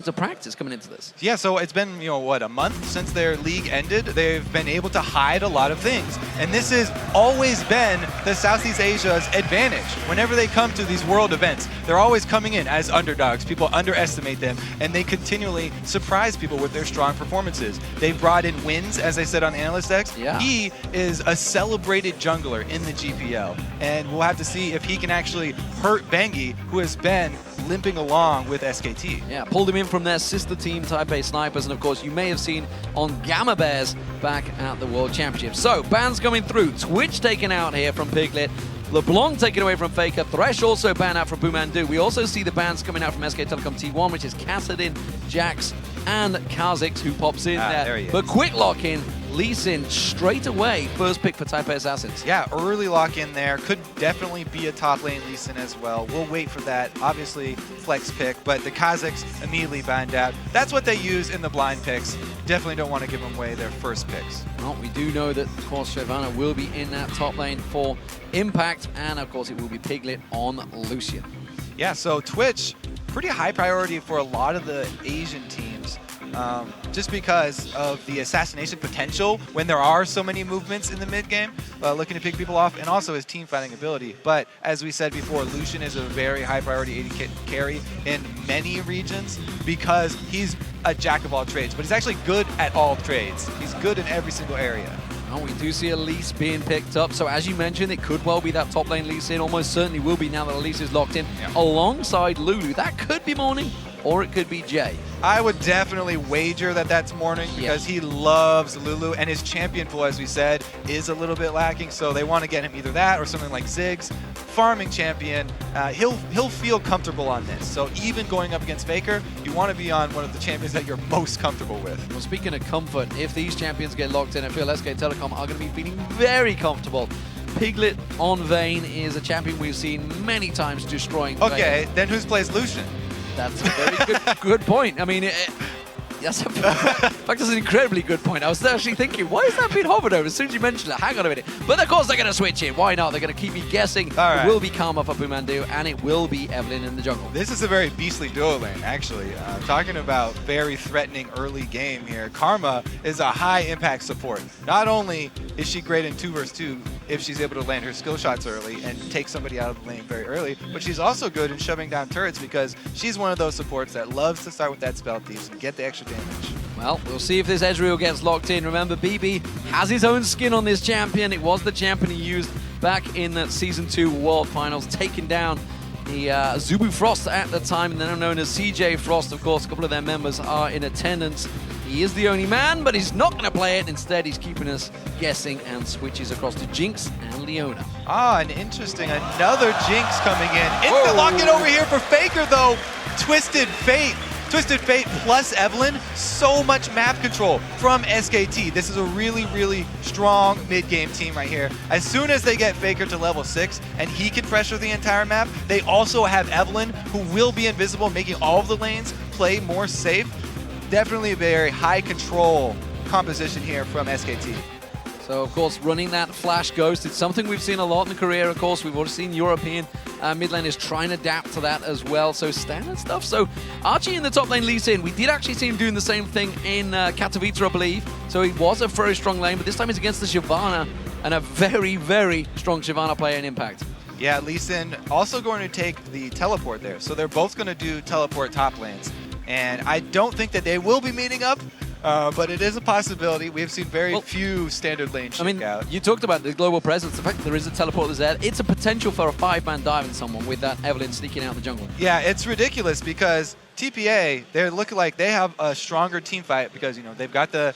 of practice coming into this. Yeah, so it's been, what, a month since their league ended. They've been able to hide a lot of things. And this has always been the Southeast Asia's advantage. Whenever they come to these world events, they're always coming in as underdogs. People underestimate them, and they continually surprise people with their strong performances. They've brought in wins, as I said on Analyst X. Yeah. He is a celebrated jungler in the GPL, and we'll have to see if he can actually hurt Bengi, who has been limping along with SKT. Yeah, pulled him in from their sister team, Taipei Snipers, and of course you may have seen on Gamma Bears back at the World Championship. So, bans coming through. Twitch taken out here from Piglet. LeBlanc taken away from Faker. Thresh also banned out from Boomandu. We also see the bans coming out from SK Telecom T1, which is Kassadin, Jax, and Kha'Zix, who pops in there. But quick lock in, Lee Sin straight away, first pick for Taipei Assassins. Yeah, early lock in there. Could definitely be a top lane Lee Sin as well. We'll wait for that. Obviously, flex pick, but the Kha'Zix immediately banned out. That's what they use in the blind picks. Definitely don't want to give them away their first picks. Well, we do know that, of course, Shyvana will be in that top lane for Impact, and of course it will be Piglet on Lucian. Yeah, so Twitch, pretty high priority for a lot of the Asian teams. Just because of the assassination potential when there are so many movements in the mid game, looking to pick people off, and also his team fighting ability. But as we said before, Lucian is a very high priority AD carry in many regions because he's a jack of all trades, but he's actually good at all trades. He's good in every single area. Oh, we do see Elise being picked up, so as you mentioned, it could well be that top lane Elise in, almost certainly will be now that Elise is locked in, alongside Lulu. That could be Morning, or it could be Jay. I would definitely wager that that's Morning because he loves Lulu, and his champion pool, as we said, is a little bit lacking, so they want to get him either that or something like Ziggs. Farming champion, he'll feel comfortable on this. So even going up against Faker, you want to be on one of the champions that you're most comfortable with. Well, speaking of comfort, if these champions get locked in, I feel SK Telecom are going to be feeling very comfortable. Piglet on Vayne is a champion we've seen many times destroying Okay, Vayne. then who plays Lucian? That's a very good point. I mean, that's in fact, that's an incredibly good point. I was actually thinking, why is that being hovered over? As soon as you mentioned it, hang on a minute. But of course they're going to switch it. Why not? They're going to keep me guessing. It will be Karma for Boomandu, and it will be Evelyn in the jungle. This is a very beastly duo lane, actually. Talking about very threatening early game here. Karma is a high impact support. Not only is she great in 2 versus 2 if she's able to land her skill shots early and take somebody out of the lane very early, but she's also good in shoving down turrets because she's one of those supports that loves to start with that spell thieves and get the extra damage. Well, we'll see if this Ezreal gets locked in. Remember, BB has his own skin on this champion. It was the champion he used back in the Season 2 World Finals, taking down the Zubu Frost at the time, and then known as CJ Frost. Of course, a couple of their members are in attendance. He is the only man, but he's not going to play it. Instead, he's keeping us guessing and switches across to Jinx and Leona. Ah, and interesting. Another Jinx coming in. Instant lock in over here for Faker, though. Twisted Fate. Twisted Fate plus Evelyn, so much map control from SKT. This is a really, really strong mid-game team right here. As soon as they get Faker to level 6 and he can pressure the entire map, they also have Evelyn, who will be invisible, making all of the lanes play more safe. Definitely a very high control composition here from SKT. So, of course, running that Flash Ghost, it's something we've seen a lot in the career, of course. We've already seen European mid lane is trying to adapt to that as well. So, standard stuff. So, Archie in the top lane leads in. We did actually see him doing the same thing in Katowice, I believe. So, he was a very strong lane, but this time he's against the Shyvana, and a very, very strong Shyvana player in Impact. Yeah, Lee Sin also going to take the teleport there. So, they're both going to do teleport top lanes. And I don't think that they will be meeting up. But it is a possibility. We have seen very few standard lanes shake out. You talked about the global presence. The fact that there is a teleport there, it's a potential for a 5-man dive in someone with that Evelyn sneaking out the jungle. Yeah, it's ridiculous because TPA, they're looking like they have a stronger team fight because, they've got the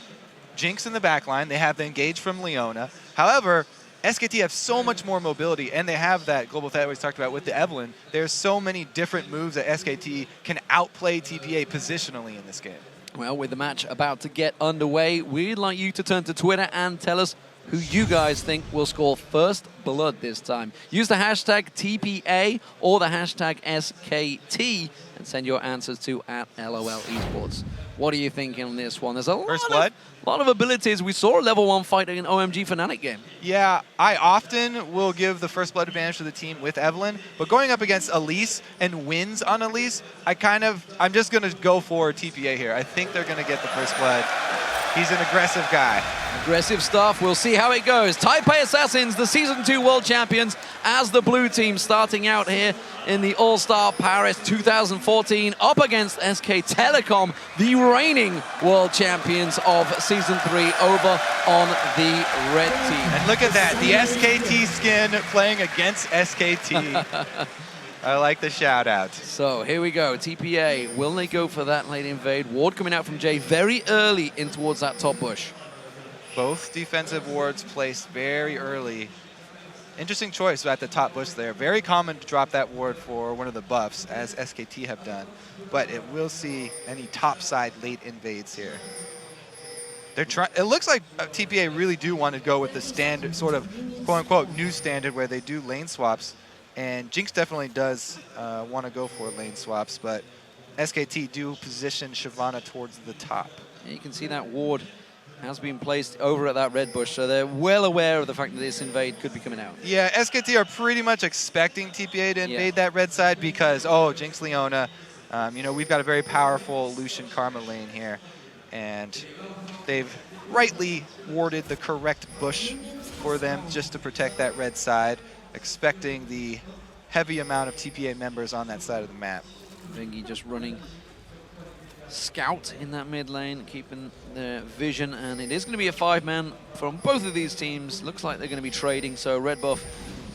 Jinx in the backline. They have the engage from Leona. However, SKT have so much more mobility, and they have that global threat we talked about with the Evelyn. There's so many different moves that SKT can outplay TPA positionally in this game. Well, with the match about to get underway, we'd like you to turn to Twitter and tell us who you guys think will score first blood this time. Use the hashtag TPA or the hashtag SKT and send your answers to @LOL eSports. What are you thinking on this one? There's a lot of abilities. We saw a level 1 fight in an OMG Fnatic game. Yeah, I often will give the first blood advantage to the team with Evelynn, but going up against Elise and wins on Elise, I'm just going to go for TPA here. I think they're going to get the first blood. He's an aggressive guy. Aggressive stuff. We'll see how it goes. Taipei Assassins, the Season 2 World Champions, as the blue team starting out here in the All-Star Paris 2014, up against SK Telecom, the reigning World Champions of Season 3, over on the red team. And look at that, the SKT skin playing against SKT. I like the shout out. So here we go. TPA, will they go for that late invade? Ward coming out from Jay very early in towards that top bush. Both defensive wards placed very early. Interesting choice at the top bush there. Very common to drop that ward for one of the buffs, as SKT have done. But it will see any topside late invades here. It looks like TPA really do want to go with the standard, sort of quote-unquote new standard, where they do lane swaps. And Jinx definitely does want to go for lane swaps, but SKT do position Shyvana towards the top. Yeah, you can see that ward has been placed over at that red bush, so they're well aware of the fact that this invade could be coming out. Yeah, SKT are pretty much expecting TPA to invade that red side because, oh, Jinx Leona, you know, we've got a very powerful Lucian Karma lane here, and they've rightly warded the correct bush for them just to protect that red side, expecting the heavy amount of TPA members on that side of the map. Vingy just running scout in that mid lane, keeping their vision, and it is going to be a 5-man from both of these teams. Looks like they're going to be trading, so red buff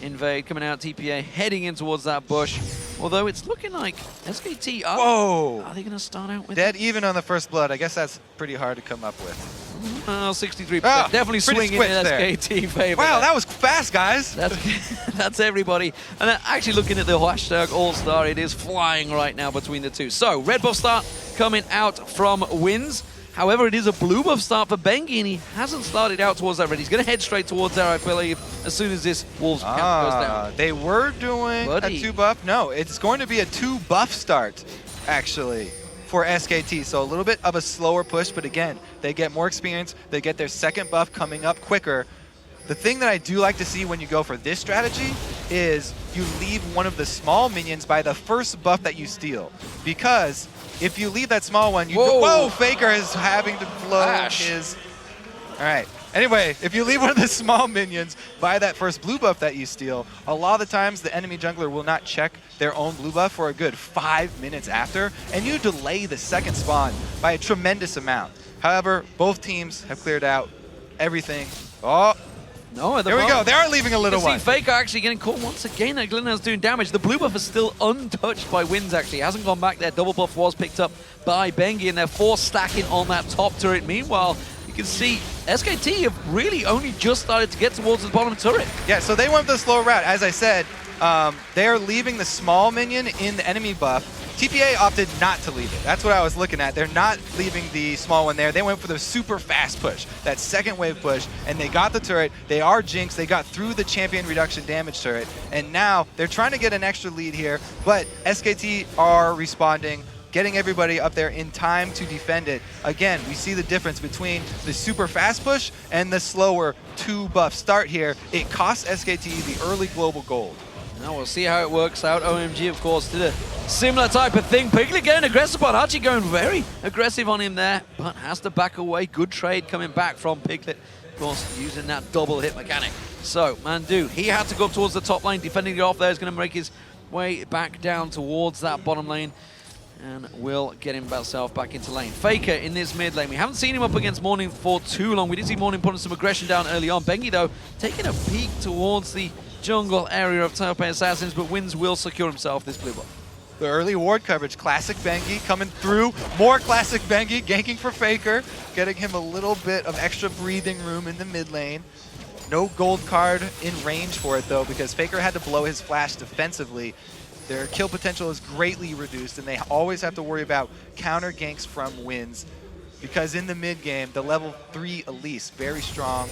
invade coming out, TPA heading in towards that bush, although it's looking like SKT are they going to start out with dead even on the first blood? I guess that's pretty hard to come up with. 63%. Definitely swinging in SKT favor. Wow, that was fast, guys. That's everybody. And actually looking at the hashtag All-Star, it is flying right now between the two. So, red buff start coming out from Wins. However, it is a blue buff start for Bengi, and he hasn't started out towards that red. He's going to head straight towards there, I believe, as soon as this Wolves camp goes down. They were doing a 2-buff. No, it's going to be a 2-buff start, actually, for SKT. So a little bit of a slower push, but again, they get more experience. They get their second buff coming up quicker. The thing that I do like to see when you go for this strategy is you leave one of the small minions by the first buff that you steal. Because if you leave that small one, whoa, Faker is having to blow his... All right. Anyway, if you leave one of the small minions by that first blue buff that you steal, a lot of the times the enemy jungler will not check their own blue buff for a good 5 minutes after, and you delay the second spawn by a tremendous amount. However, both teams have cleared out everything. Oh, no, there we go. They are leaving a little one. See Faker actually getting caught once again. Glenna's doing damage. The blue buff is still untouched by Wins, actually. Hasn't gone back there. Double buff was picked up by Bengi, and they're force stacking on that top turret. Meanwhile, you can see SKT have really only just started to get towards the bottom turret. Yeah, so they went the slow route. As I said, they are leaving the small minion in the enemy buff. TPA opted not to leave it. That's what I was looking at. They're not leaving the small one there. They went for the super fast push, that second wave push, and they got the turret. They are Jinx. They got through the champion reduction damage turret, and now they're trying to get an extra lead here, but SKT are responding, getting everybody up there in time to defend it. Again, we see the difference between the super fast push and the slower 2-buff start here. It costs SKT the early global gold. Now we'll see how it works out. OMG, of course, did a similar type of thing. Piglet getting aggressive on Archie, going very aggressive on him there, but has to back away. Good trade coming back from Piglet, of course, using that double hit mechanic. So, Mandu, he had to go up towards the top lane, defending it off there. He's going to make his way back down towards that bottom lane, and will get himself back into lane. Faker in this mid lane. We haven't seen him up against Morning for too long. We did see Morning putting some aggression down early on. Bengi, though, taking a peek towards the jungle area of Taipei Assassins, but Wins will secure himself this blue buff. The early ward coverage, classic Bengi coming through. More classic Bengi, ganking for Faker, getting him a little bit of extra breathing room in the mid lane. No gold card in range for it, though, because Faker had to blow his flash defensively. Their kill potential is greatly reduced, and they always have to worry about counter ganks from Wins, because in the mid game, the level 3 Elise, very strong.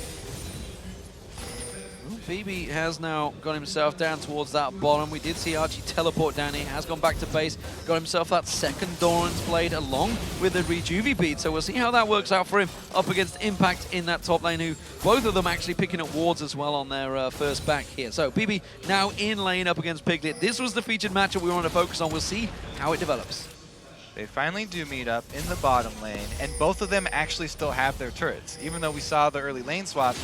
BB has now got himself down towards that bottom. We did see Archie teleport down here, has gone back to base, got himself that second Doran's Blade along with the Rejuvi bead. So we'll see how that works out for him up against Impact in that top lane, who both of them actually picking up wards as well on their first back here. So BB now in lane up against Piglet. This was the featured matchup we want to focus on. We'll see how it develops. They finally do meet up in the bottom lane, and both of them actually still have their turrets, even though we saw the early lane swap.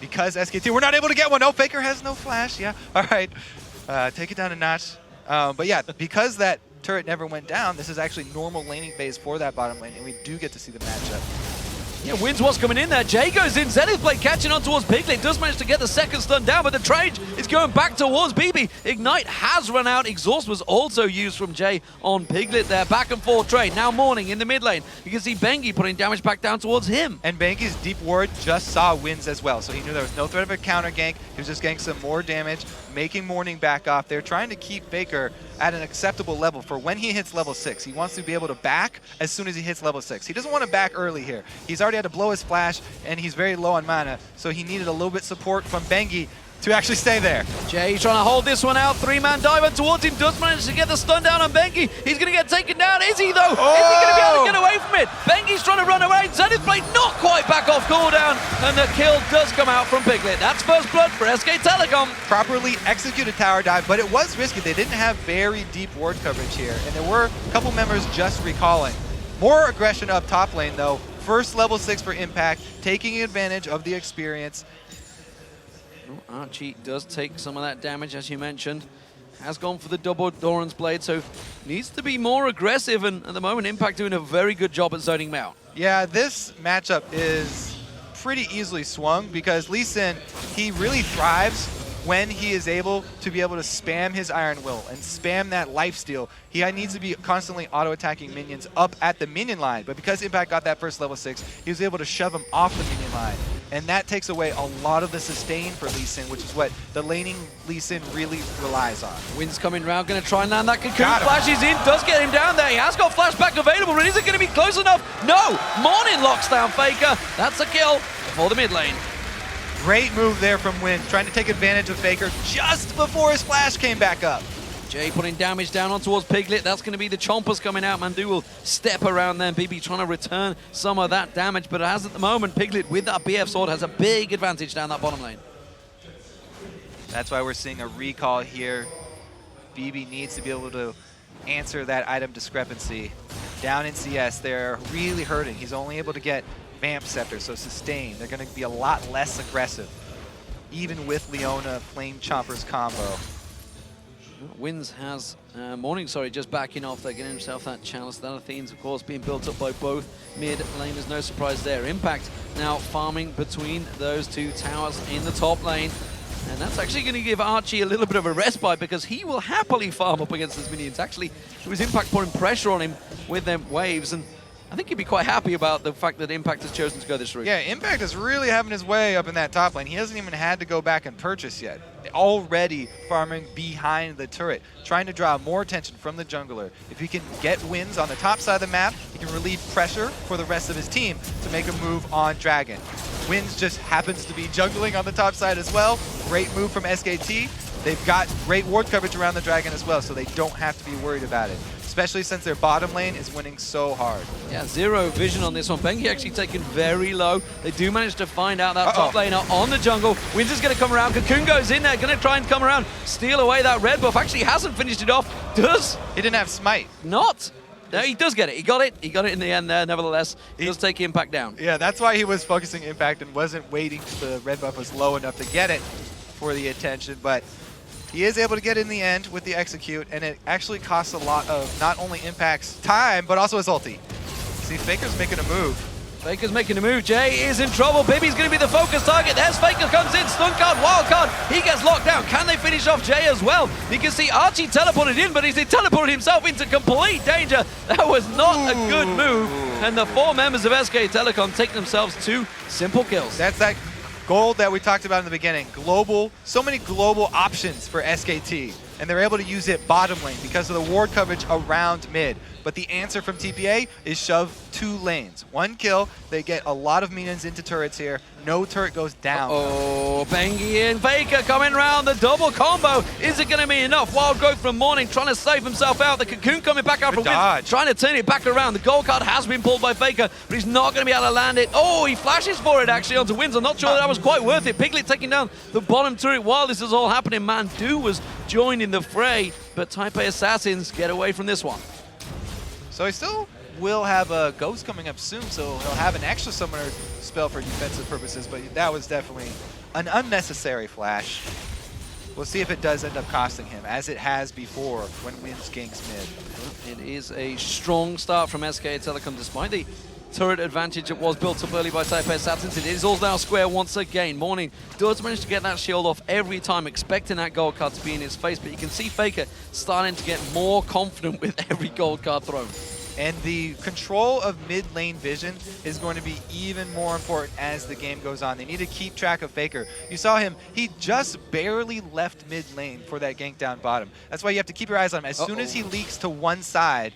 Because SKT, we're not able to get one. Oh, Faker has no flash. Yeah, all right. Take it down a notch. But yeah, because that turret never went down, this is actually normal laning phase for that bottom lane, and we do get to see the matchup. Yeah, Wins what's coming in there. Jay goes in. Zenith Blade catching on towards Piglet. Does manage to get the second stun down, but the trade is going back towards BB. Ignite has run out. Exhaust was also used from Jay on Piglet there. Back and forth trade. Now Morning in the mid lane. You can see Bengi putting damage back down towards him. And Bengi's deep ward just saw Wins as well, so he knew there was no threat of a counter gank. He was just getting some more damage, making Morning back off. They're trying to keep Faker at an acceptable level for when he hits level 6. He wants to be able to back as soon as he hits level 6. He doesn't want to back early here. He's already had to blow his flash, and he's very low on mana, so he needed a little bit support from Bengi to actually stay there. Jay trying to hold this one out. Three-man diver towards him. Does manage to get the stun down on Bengi. He's going to get taken down. Is he, though? Oh! Is he going to be able to get away from it? Bengi's trying to run away. Zenith Blade not quite back off cooldown, and the kill does come out from Piglet. That's first blood for SK Telecom. Properly executed tower dive, but it was risky. They didn't have very deep ward coverage here, and there were a couple members just recalling. More aggression up top lane, though. First level 6 for Impact, taking advantage of the experience. Archie does take some of that damage, as you mentioned. Has gone for the double Doran's Blade, so needs to be more aggressive, and at the moment Impact doing a very good job at zoning him out. Yeah, this matchup is pretty easily swung because Lee Sin, he really thrives when he is able to spam his Iron Will and spam that lifesteal. He needs to be constantly auto-attacking minions up at the minion line, but because Impact got that first level 6, he was able to shove them off the minion line. And that takes away a lot of the sustain for Lee Sin, which is what the laning Lee Sin really relies on. Wind's coming round, going to try and land that cocoon. Flashes in, does get him down there. He has got flashback available, but is it going to be close enough? No! Morning locks down Faker. That's a kill for the mid lane. Great move there from Wind, trying to take advantage of Faker just before his flash came back up. Jay putting damage down on towards Piglet. That's going to be the chompers coming out. Mandu will step around then. BB trying to return some of that damage, but as at the moment, Piglet with that BF sword has a big advantage down that bottom lane. That's why we're seeing a recall here. BB needs to be able to answer that item discrepancy. Down in CS, they're really hurting. He's only able to get Vamp Scepter, so sustain. They're going to be a lot less aggressive, even with Leona Flame Chompers combo. Wins has Morning, just backing off. They're getting himself that chalice. That Athene's, of course, being built up by both mid laners. No surprise there. Impact now farming between those two towers in the top lane. And that's actually going to give Archie a little bit of a respite because he will happily farm up against his minions. Actually, it was Impact putting pressure on him with them waves, and I think he'd be quite happy about the fact that Impact has chosen to go this route. Yeah, Impact is really having his way up in that top lane. He hasn't even had to go back and purchase yet. Already farming behind the turret, trying to draw more attention from the jungler. If he can get wins on the top side of the map, he can relieve pressure for the rest of his team to make a move on Dragon. Wins just happens to be jungling on the top side as well. Great move from SKT. They've got great ward coverage around the Dragon as well, so they don't have to be worried about it, especially since their bottom lane is winning so hard. Yeah, zero vision on this one. Bengi actually taken very low. They do manage to find out that top laner on the jungle. Wins is going to come around. Cocoon goes in there, going to try and come around, steal away that red buff. Actually hasn't finished it off. Does? He didn't have smite. Not. No, he does get it. He got it. He got it in the end there, nevertheless. He does take Impact down. Yeah, that's why he was focusing Impact and wasn't waiting till the red buff was low enough to get it for the attention, but he is able to get it in the end with the execute, and it actually costs a lot of not only Impact's time, but also his ulti. See, Faker's making a move. Faker's making a move. Jay is in trouble. Bibi's going to be the focus target. There's Faker comes in. Stun card, wild card. He gets locked down. Can they finish off Jay as well? You can see Archie teleported in, but he's teleported himself into complete danger. That was not a good move. And the 4 members of SK Telecom take themselves 2 simple kills. That's that gold that we talked about in the beginning. Global, so many global options for SKT, and they're able to use it bottom lane because of the ward coverage around mid. But the answer from TPA is shove 2 lanes. 1 kill, they get a lot of minions into turrets here. No turret goes down. Oh, Bengi and Faker coming round, the double combo. Is it going to be enough? Wild Growth from Morning trying to save himself out. The Cocoon coming back out from Wind, trying to turn it back around. The gold card has been pulled by Faker, but he's not going to be able to land it. Oh, he flashes for it actually onto Winds. I'm not sure that was quite worth it. Piglet taking down the bottom turret while this is all happening. Mandu was joined in the fray, but Taipei Assassins get away from this one. So he still will have a Ghost coming up soon, so he'll have an extra summoner spell for defensive purposes, but that was definitely an unnecessary flash. We'll see if it does end up costing him, as it has before when Winds ganks mid. It is a strong start from SK Telecom, despite the turret advantage that was built up early by Taipei Assassins. It is all now square once again. Morning does manage to get that shield off every time, expecting that gold card to be in his face, but you can see Faker starting to get more confident with every gold card thrown. And the control of mid lane vision is going to be even more important as the game goes on. They need to keep track of Faker. You saw him, he just barely left mid lane for that gank down bottom. That's why you have to keep your eyes on him. As soon as he leaks to one side,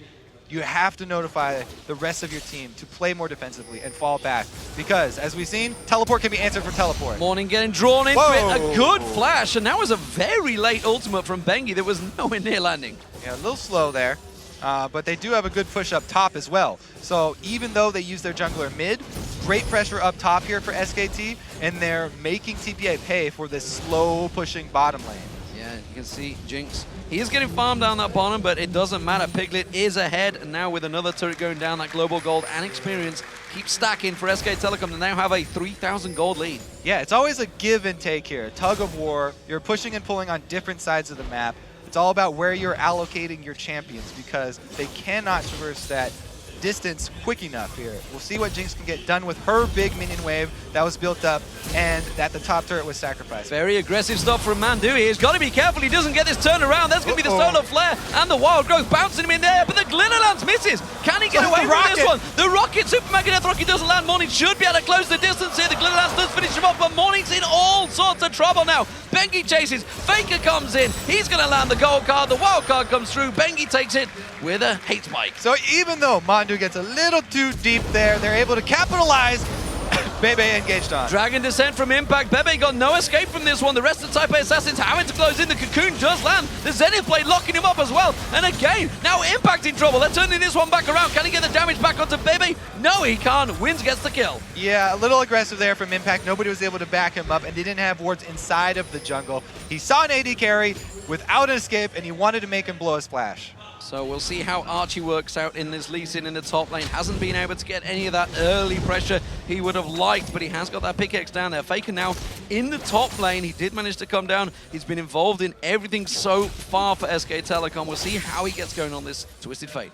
you have to notify the rest of your team to play more defensively and fall back. Because, as we've seen, teleport can be answered for teleport. Morning getting drawn into it. A good flash, and that was a very late ultimate from Bengi that was nowhere near landing. Yeah, a little slow there. But they do have a good push up top as well. So even though they use their jungler mid, great pressure up top here for SKT, and they're making TPA pay for this slow pushing bottom lane. Yeah, you can see Jinx. He is getting farmed down that bottom, but it doesn't matter. Piglet is ahead, and now with another turret going down, that global gold and experience keeps stacking for SK Telecom to now have a 3,000 gold lead. Yeah, it's always a give and take here, tug of war. You're pushing and pulling on different sides of the map. It's all about where you're allocating your champions because they cannot traverse that distance quick enough here. We'll see what Jinx can get done with her big minion wave that was built up and that the top turret was sacrificed. Very aggressive stuff from Mandu. He's got to be careful he doesn't get this turned around. That's going to be the solar flare and the wild growth bouncing him in there, but the glitter lance misses. Can he get away from this one? The rocket, Super Mega Death Rocket doesn't land. Morning should be able to close the distance here. The glitter lance does finish him off, but Morning's in all sorts of trouble now. Bengi chases, Faker comes in, he's going to land the gold card, the wild card comes through, Bengi takes it with a hate spike. So even though Mandu gets a little too deep there, they're able to capitalize. Bebe engaged on. Dragon Descent from Impact. Bebe got no escape from this one. The rest of the Taipei Assassins having to close in. The Cocoon does land. The Zenith Blade locking him up as well. And again, now Impact in trouble. They're turning this one back around. Can he get the damage back onto Bebe? No, he can't. Wins gets the kill. Yeah, a little aggressive there from Impact. Nobody was able to back him up, and they didn't have wards inside of the jungle. He saw an AD carry without an escape, and he wanted to make him blow a splash. So we'll see how Archie works out in this Lee Sin in the top lane. Hasn't been able to get any of that early pressure he would have liked, but he has got that pickaxe down there. Faker now in the top lane. He did manage to come down. He's been involved in everything so far for SK Telecom. We'll see how he gets going on this Twisted Fate.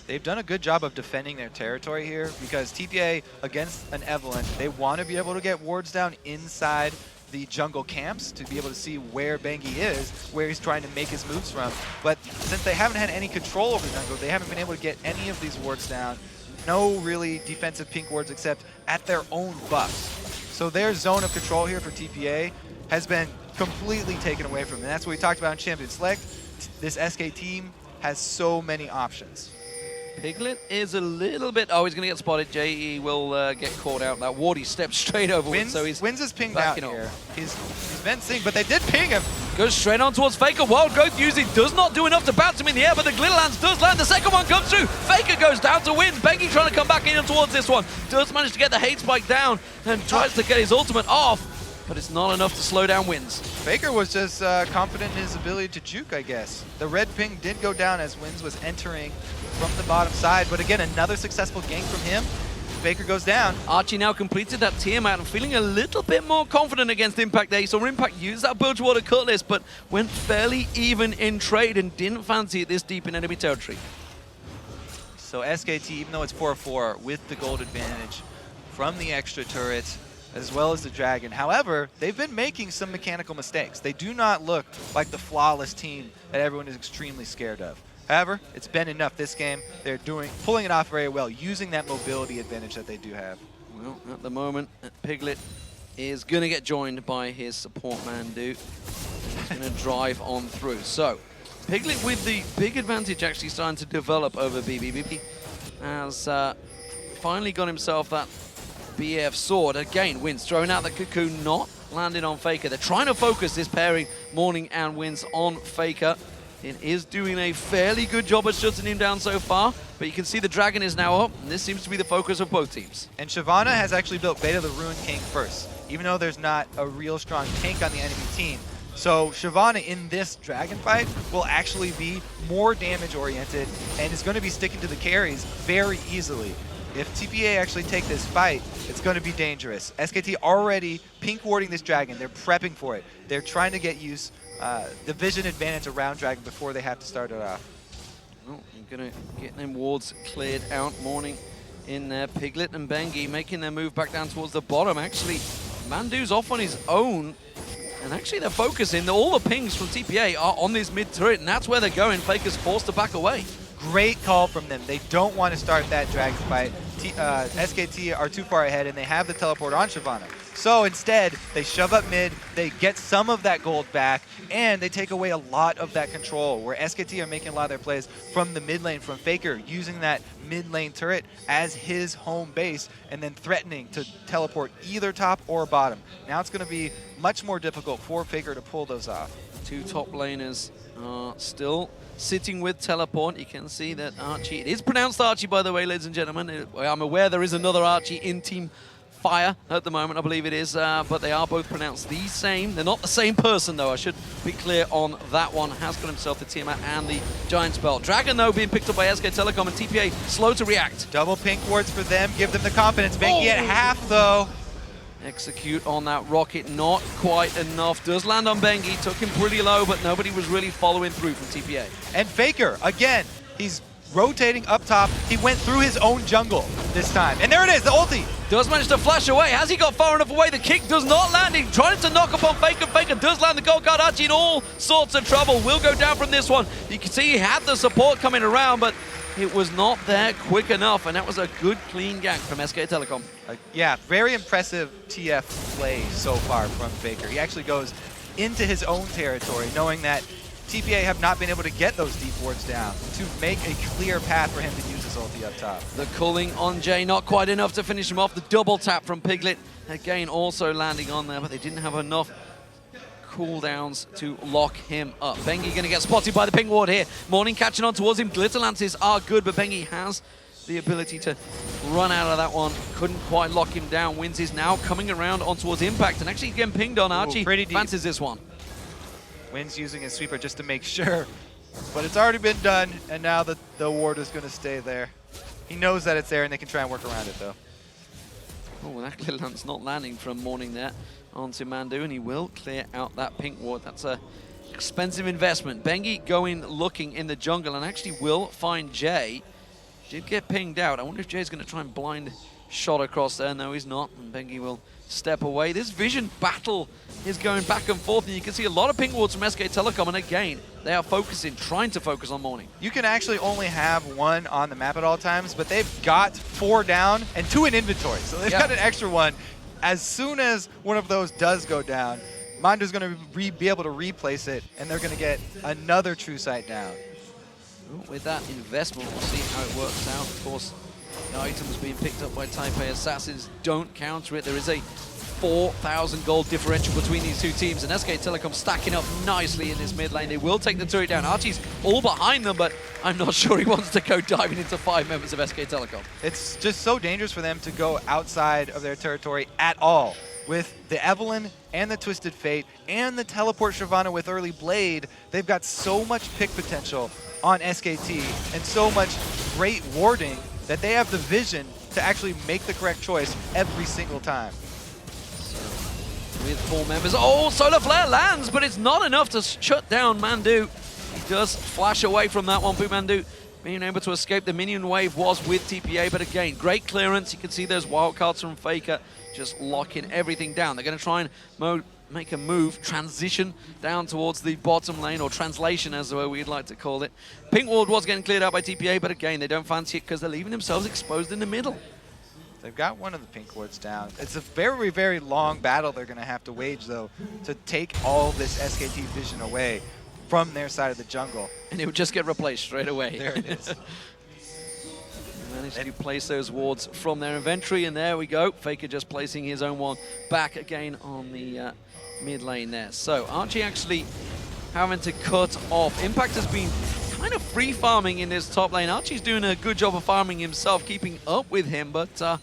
They've done a good job of defending their territory here because TPA against an Evelyn, they want to be able to get wards down inside the jungle camps to be able to see where Bengi is, where he's trying to make his moves from. But since they haven't had any control over the jungle, they haven't been able to get any of these wards down. No really defensive pink wards except at their own buffs. So their zone of control here for TPA has been completely taken away from them. And that's what we talked about in Champion Select. This SK team has so many options. Piglet is a little bit... Oh, he's going to get spotted. JE will get caught out. That ward, he steps straight over. Wins, so he's Wins is pinged out here. He's been seeing, but they did ping him. Goes straight on towards Faker. Wild Growth usually does not do enough to bounce him in the air, but the Glitter Lance does land. The second one comes through. Faker goes down to win. Bengi trying to come back in towards this one. Does manage to get the hate spike down and tries to get his ultimate off, but it's not enough to slow down Wins. Faker was just confident in his ability to juke, I guess. The red ping did go down as Wins was entering from the bottom side, but again, another successful gank from him. Faker goes down. Archie now completed that Tiamat and feeling a little bit more confident against Impact there. So Impact used that Bilgewater Cutlass, but went fairly even in trade and didn't fancy it this deep in enemy territory. So SKT, even though it's 4-4, with the gold advantage from the extra turrets, as well as the Dragon. However, they've been making some mechanical mistakes. They do not look like the flawless team that everyone is extremely scared of. However, it's been enough this game. They're pulling it off very well, using that mobility advantage that they do have. Well, at the moment, Piglet is going to get joined by his support Mandu. He's going to drive on through. So, Piglet with the big advantage actually starting to develop over BBB as finally got himself that BF sword. Again, Wins throwing out the cocoon, not landing on Faker. They're trying to focus this pairing, Morning and Wins, on Faker. It is doing a fairly good job at shutting him down so far, but you can see the Dragon is now up, and this seems to be the focus of both teams. And Shyvana has actually built Beta the Ruin King first, even though there's not a real strong tank on the enemy team. So Shyvana in this Dragon fight will actually be more damage oriented and is going to be sticking to the carries very easily. If TPA actually take this fight, it's going to be dangerous. SKT already pink warding this Dragon. They're prepping for it. They're trying to get the vision advantage around Dragon before they have to start it off. Oh, I'm going to get them wards cleared out. Morning in there. Piglet and Bengi making their move back down towards the bottom. Actually, Mandu's off on his own. And actually they're focusing. All the pings from TPA are on this mid turret, and that's where they're going. Faker's forced to back away. Great call from them. They don't want to start that Dragon fight. SKT are too far ahead, and they have the teleport on Shyvana. So instead, they shove up mid, they get some of that gold back, and they take away a lot of that control, where SKT are making a lot of their plays from the mid lane, from Faker, using that mid lane turret as his home base, and then threatening to teleport either top or bottom. Now it's going to be much more difficult for Faker to pull those off. Two top laners are still sitting with teleport. You can see that Archie, it is pronounced Archie, by the way, ladies and gentlemen. I'm aware there is another Archie in Team Fire at the moment, I believe it is, but they are both pronounced the same. They're not the same person, though. I should be clear on that one. Has got himself the Tiamat and the Giant Spell. Dragon, though, being picked up by SK Telecom, and TPA slow to react. Double pink wards for them, give them the confidence. Bengi at half, though. Execute on that rocket, not quite enough. Does land on Bengi, took him pretty low, but nobody was really following through from TPA. And Faker, again, he's rotating up top. He went through his own jungle this time. And there it is, the ulti. Does manage to flash away. Has he got far enough away? The kick does not land. He's trying to knock upon Faker. Faker does land the gold card. Archie in all sorts of trouble. Will go down from this one. You can see he had the support coming around, but it was not there quick enough, and that was a good, clean gank from SK Telecom. Yeah, very impressive TF play so far from Faker. He actually goes into his own territory, knowing that TPA have not been able to get those deep wards down to make a clear path for him to use his ulti up top. The culling on Jay, not quite enough to finish him off. The double tap from Piglet, again also landing on there, but they didn't have enough cooldowns to lock him up. Bengi going to get spotted by the ping ward here. Morning catching on towards him. Glitter lances are good, but Bengi has the ability to run out of that one. Couldn't quite lock him down. Wins is now coming around on towards Impact, and actually getting pinged on. Archie fancies this one. Wins using his sweeper just to make sure, but it's already been done, and now the ward is going to stay there. He knows that it's there, and they can try and work around it, though. Oh, well, that glitter lance not landing from Morning there onto Mandu, and he will clear out that pink ward. That's a expensive investment. Bengi going looking in the jungle, and actually will find Jay. Did get pinged out. I wonder if Jay's going to try and blind shot across there. No, he's not, and Bengi will step away. This vision battle is going back and forth, and you can see a lot of ping wards from SK Telecom, and again, they are focusing, trying to focus on Morning. You can actually only have one on the map at all times, but they've got 4 down and 2 in inventory, so they've got an extra one. As soon as one of those does go down, Mandu's going to be able to replace it, and they're going to get another true sight down. With that investment, we'll see how it works out. Of course, the items being picked up by Taipei Assassins don't counter it. There is a 4,000 gold differential between these two teams, and SK Telecom stacking up nicely in this mid lane. They will take the turret down. Archie's all behind them, but I'm not sure he wants to go diving into 5 members of SK Telecom. It's just so dangerous for them to go outside of their territory at all. With the Evelyn and the Twisted Fate and the Teleport Shyvana with early Blade, they've got so much pick potential on SKT and so much great warding that they have the vision to actually make the correct choice every single time. So, with 4 members, oh, Solar Flare lands, but it's not enough to shut down Mandu. He does flash away from that one, but Mandu being able to escape the minion wave was with TPA, but again, great clearance. You can see those wildcards from Faker just locking everything down. They're going to try and make a move, transition down towards the bottom lane, or translation as we'd like to call it. Pink ward was getting cleared out by TPA, but again, they don't fancy it because they're leaving themselves exposed in the middle. They've got one of the pink wards down. It's a very, very long battle they're going to have to wage, though, to take all this SKT vision away from their side of the jungle. And it would just get replaced straight away. There it is. Managed to place those wards from their inventory, and there we go. Faker just placing his own one back again on the mid lane there. So Archie actually having to cut off. Impact has been kind of free farming in this top lane. Archie's doing a good job of farming himself, keeping up with him, but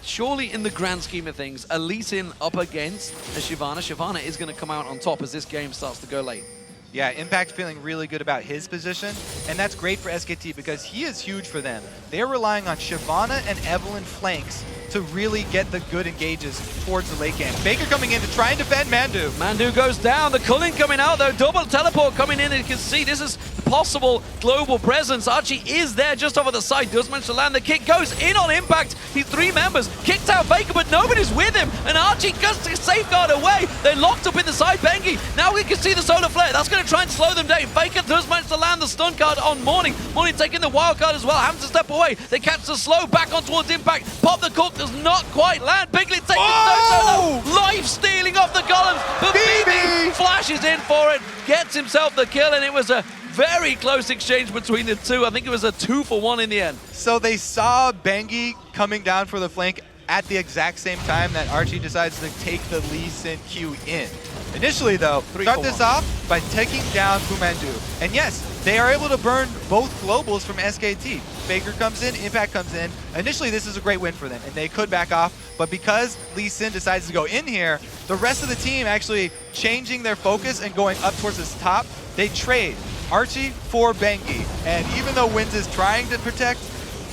surely in the grand scheme of things, a Lee Sin up against a Shyvana. Shyvana is going to come out on top as this game starts to go late. Yeah, Impact feeling really good about his position, and that's great for SKT because he is huge for them. They're relying on Shyvana and Evelynn flanks to really get the good engages towards the late game. Faker coming in to try and defend Mandu. Mandu goes down, the culling coming out though, double teleport coming in, and you can see this is possible global presence. Archie is there just over the side, does manage to land the kick, goes in on Impact. He's 3 members, kicked out Faker, but nobody's with him, and Archie gets to safeguard away. They're locked up in the side, Bengi. Now we can see the solar flare, that's going to try and slow them down. Faker does manage to land the stun card on Morning. Morning taking the wild card as well, having to step away. They catch the slow back on towards Impact. Pop the cook does not quite land. Piglet taking no solo. Life stealing off the golems, but BB flashes in for it, gets himself the kill, and it was a very close exchange between the two. I think it was a 2-for-1 in the end. So they saw Bengi coming down for the flank at the exact same time that Archie decides to take the Lee Sin Q in. Initially though, start this off by taking down Pumandu. And yes, they are able to burn both globals from SKT. Faker comes in, Impact comes in. Initially this is a great win for them and they could back off, but because Lee Sin decides to go in here, the rest of the team actually changing their focus and going up towards this top, they trade Archie for Bengi. And even though Wins is trying to protect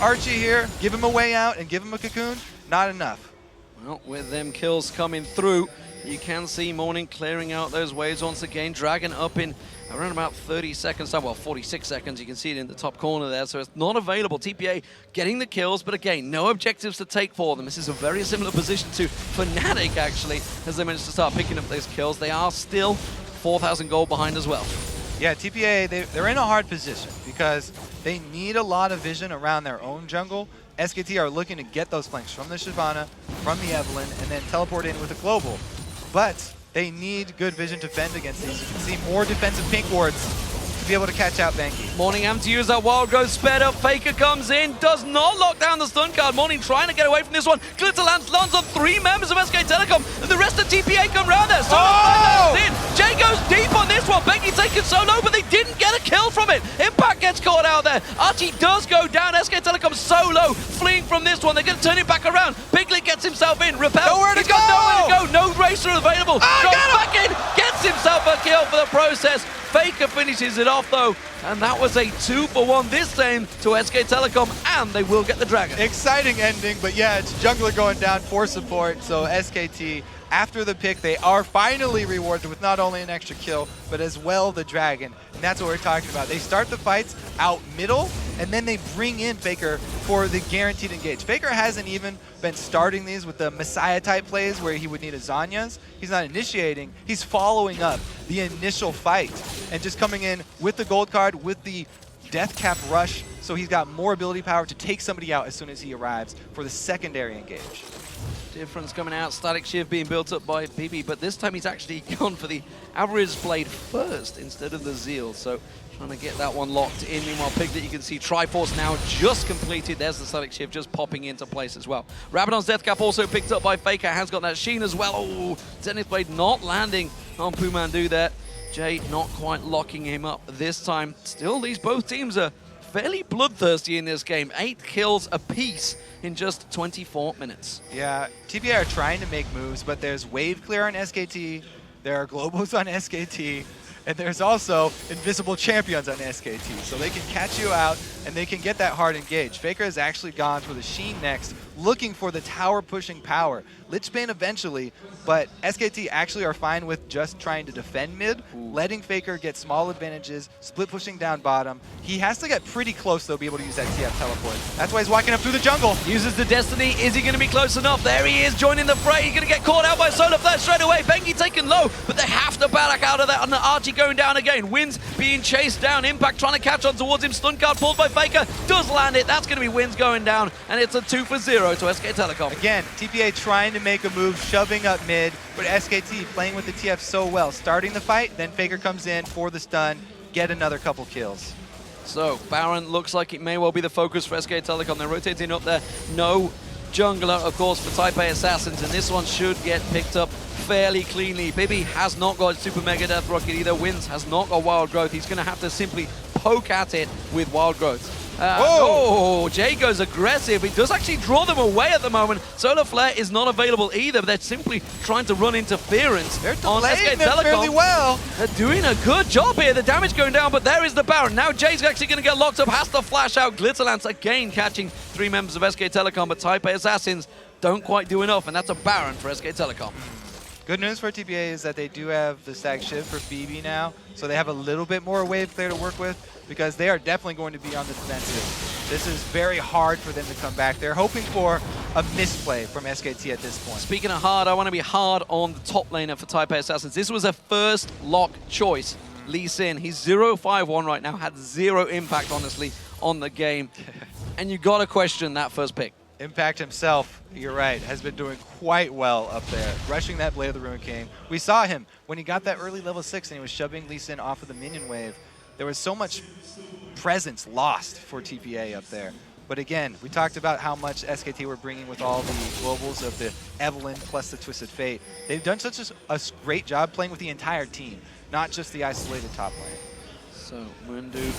Archie here, give him a way out and give him a cocoon, not enough. Well, with them kills coming through, you can see Morning clearing out those waves once again. Dragon up in around about 30 seconds, well, 46 seconds. You can see it in the top corner there, so it's not available. TPA getting the kills, but again, no objectives to take for them. This is a very similar position to Fnatic, actually, as they managed to start picking up those kills. They are still 4,000 gold behind as well. Yeah, TPA, they're in a hard position because they need a lot of vision around their own jungle. SKT are looking to get those flanks from the Shyvana, from the Evelynn, and then teleport in with a global. But they need good vision to fend against these. You can see more defensive pink wards to be able to catch out Bengi. Morning having to use that wild growth sped up. Faker comes in, does not lock down the stun card. Morning trying to get away from this one. Glitter lands on 3 members of SK Telecom, and the rest of TPA come round there. In. Jay goes deep on this one. Bengi taken so low, but they didn't get a kill from it. Impact gets caught out there. Archie does go down. SK Telecom so low, fleeing from this one. They're going to turn it back around. Piglet gets himself in. Repel. Nowhere to go. Got nowhere to go. No racer available. Goes back in. Gets himself a kill for the process. Faker finishes it off though, and that was a 2-for-1 this time to SK Telecom, and they will get the Dragon. Exciting ending, but yeah, it's jungler going down for support, so SKT, after the pick, they are finally rewarded with not only an extra kill, but as well the Dragon, and that's what we're talking about. They start the fights out middle, and then they bring in Faker for the guaranteed engage. Faker hasn't even been starting these with the Messiah-type plays where he would need a Zhonya's. He's not initiating, he's following up the initial fight, and just coming in with the gold card, with the Death Cap Rush, so he's got more ability power to take somebody out as soon as he arrives for the secondary engage. Difference coming out, Static Shiv being built up by BB, but this time he's actually gone for the Avarice Blade first instead of the Zeal, so trying to get that one locked in. Meanwhile, Piglet, you can see Triforce now just completed. There's the Static Shiv just popping into place as well. Rabadon's Death Cap also picked up by Faker, has got that Sheen as well. Oh, Zenith Blade not landing on Pumandu there. Jay not quite locking him up this time. Still, these both teams are fairly bloodthirsty in this game. 8 kills apiece in just 24 minutes. Yeah, TPA are trying to make moves, but there's wave clear on SKT, there are globals on SKT, and there's also invisible champions on SKT, so they can catch you out and they can get that hard engage. Faker has actually gone for the Sheen next, looking for the tower pushing power. Lichbane eventually, but SKT actually are fine with just trying to defend mid, letting Faker get small advantages, split pushing down bottom. He has to get pretty close though, be able to use that TF teleport. That's why he's walking up through the jungle. Uses the Destiny, is he going to be close enough? There he is, joining the fray. He's going to get caught out by Solar Flare straight away. Bengi taken low, but they have to back out of that, and the Archie going down again. Wins being chased down, Impact trying to catch on towards him. Stun card pulled by Faker, does land it. That's going to be Wins going down, and it's a 2-for-0 to SK Telecom. Again, TPA trying to make a move, shoving up mid, but SKT playing with the TF so well. Starting the fight, then Faker comes in for the stun, get another couple kills. So Baron looks like it may well be the focus for SK Telecom. They're rotating up there. No jungler, of course, for Taipei Assassins, and this one should get picked up fairly cleanly. Bibi has not got Super Mega Death Rocket either. Wins has not got Wild Growth. He's going to have to simply poke at it with Wild Growth. Oh, Jay goes aggressive. He does actually draw them away at the moment. Solar Flare is not available either. They're simply trying to run interference on SK Telecom. Fairly well. They're doing a good job here. The damage going down, but there is the Baron. Now Jay's actually going to get locked up. Has to flash out. Glitterlance again catching 3 members of SK Telecom, but Taipei Assassins don't quite do enough, and that's a Baron for SK Telecom. Good news for TPA is that they do have the stack shift for BB now, so they have a little bit more wave clear to work with, because they are definitely going to be on the defensive. This is very hard for them to come back. They're hoping for a misplay from SKT at this point. Speaking of hard, I want to be hard on the top laner for Taipei Assassins. This was a first lock choice. Lee Sin, he's 0-5-1 right now, had 0 impact, honestly, on the game. And you got to question that first pick. Impact himself, you're right, has been doing quite well up there, rushing that Blade of the Ruined King. We saw him when he got that early level 6 and he was shoving Lee Sin off of the minion wave. There was so much presence lost for TPA up there. But again, we talked about how much SKT were bringing with all the globals of the Evelyn plus the Twisted Fate. They've done such a great job playing with the entire team, not just the isolated top lane. So Mundu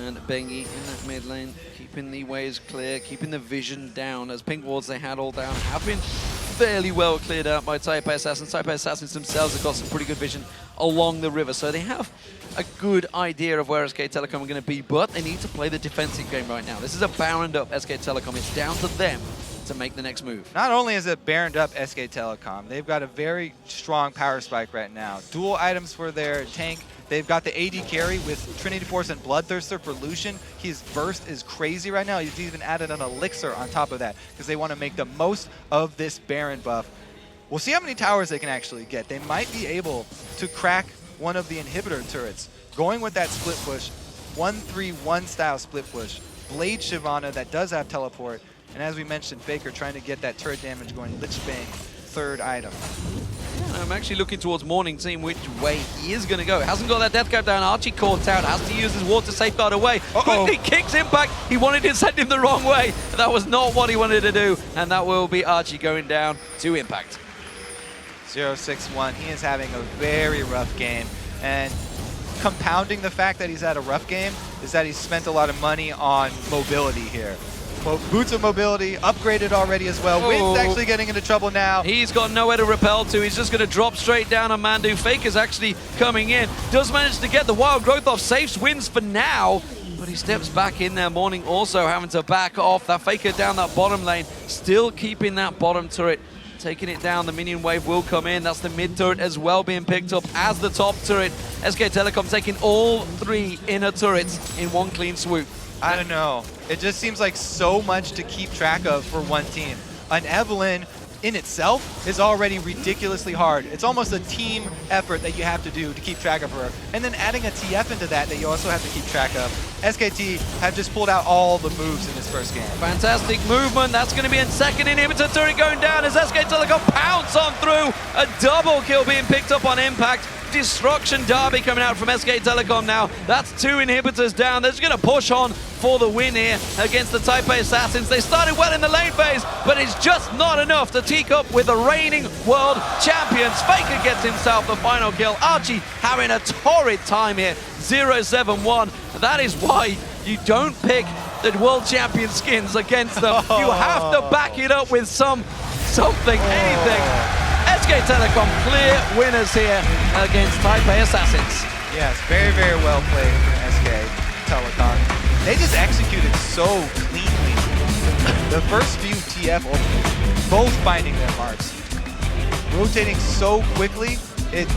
and Bengi in that mid lane, keeping the waves clear, keeping the vision down, as pink wards they had all down have been fairly well cleared out by Taipei Assassins. Taipei Assassins themselves have got some pretty good vision along the river, so they have a good idea of where SK Telecom are going to be, but they need to play the defensive game right now. This is a Baroned up SK Telecom. It's down to them to make the next move. Not only is it Baroned up SK Telecom, they've got a very strong power spike right now. Dual items for their tank. They've got the AD carry with Trinity Force and Bloodthirster for Lucian. His burst is crazy right now. He's even added an elixir on top of that because they want to make the most of this Baron buff. We'll see how many towers they can actually get. They might be able to crack one of the inhibitor turrets. Going with that split push, 1-3-1 style split push. Blade Shyvana that does have teleport. And as we mentioned, Faker trying to get that turret damage going. Lich Bang, third item. Yeah, I'm actually looking towards Morning Team which way he is going to go. Hasn't got that death cap down. Archie caught out. Has to use his ward to safeguard away. Quickly kicks Impact. He wanted to send him the wrong way. That was not what he wanted to do. And that will be Archie going down to Impact. 0-6-1. He is having a very rough game. And compounding the fact that he's had a rough game is that he's spent a lot of money on mobility here. Boots of mobility, upgraded already as well. Wind's actually getting into trouble now. He's got nowhere to repel to. He's just going to drop straight down on Mandu. Faker's actually coming in. Does manage to get the Wild Growth off. Saves wins for now. But he steps back in there. Morning also having to back off. That Faker down that bottom lane. Still keeping that bottom turret. Taking it down. The minion wave will come in. That's the mid turret as well being picked up as the top turret. SK Telecom taking all 3 inner turrets in one clean swoop. I don't know. It just seems like so much to keep track of for one team. An Evelyn in itself is already ridiculously hard. It's almost a team effort that you have to do to keep track of her. And then adding a TF into that you also have to keep track of. SKT have just pulled out all the moves in this first game. Fantastic movement. That's going to be in second inhibitor turret going down as SK Telecom pounce on through. A double kill being picked up on Impact. Destruction Derby coming out from SK Telecom now. That's 2 inhibitors down. They're just going to push on for the win here against the Taipei Assassins. They started well in the lane phase, but it's just not enough to teak up with the reigning world champions. Faker gets himself the final kill. Archie having a torrid time here. 0-7-1. That is why you don't pick the world champion skins against them. You have to back it up with something, anything. SK Telecom clear winners here against Taipei Assassins. Yes, very, very well played from SK Telecom. They just executed so cleanly. The first few TF ultimates, both finding their marks. Rotating so quickly, it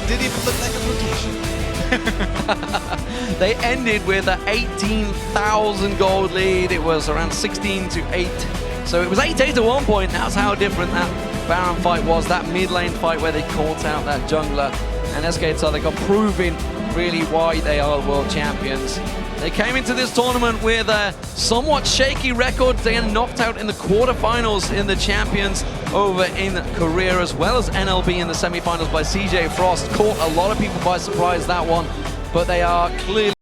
didn't even look like a rotation. They ended with an 18,000 gold lead. It was around 16-8. So it was 8-8 at one point. That's how different that Baron fight was. That mid lane fight where they caught out that jungler. And SK Telecom proving really why they are world champions. They came into this tournament with a somewhat shaky record. They got knocked out in the quarterfinals in the champions over in Korea, as well as NLB in the semifinals by CJ Frost. Caught a lot of people by surprise, that one. But they are clearly